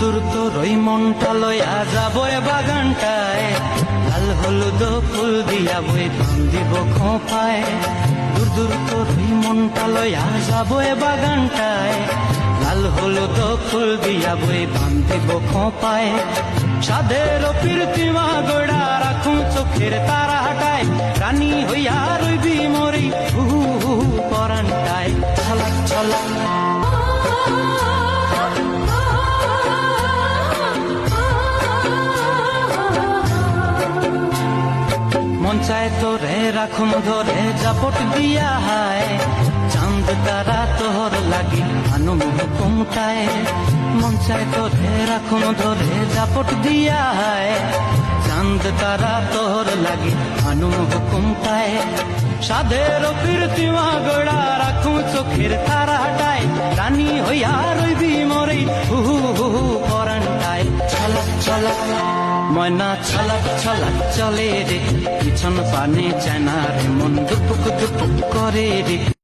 দূর তোর ওই মনটা লয়া যাবো এ বাগানটায়, লাল হলুদ ফুল দিয়া বই পান দিব খোঁপায়। দূর দূর তোর ওই মনটা লয়া যাবো এ বাগানটায়, লাল হলুদ ফুল দিয়া বই পান দিব খোঁপায়। সাধের প্রীতিমা গোড়া রাখুন চোখের তারা হাটায়, রানী হইয়া রইবি মরি হু হু পরানটায়। ছলক ছলক মন চায় তোরে রাখুন ধরে জাপট দিয়া হায়, চাঁদ তারা তোর লাগি আনুম হুকুমটায়। মন চায় তোরে রাখুন ধরে জাপট দিয়া হায়, চাঁদ তারা তোর লাগি আনুম হুকুমটায়। সাধের প্রীতিমা গোড়া রাখুন চোখের তারা হাটায়, রানী হইয়া রইবি মরে হু হু পরানটায়। ছলক ছলক ময়না ছলক ছলক চলে রে, পিছন পানে চায় না রে, মন দুপুক দুপুক করে রে।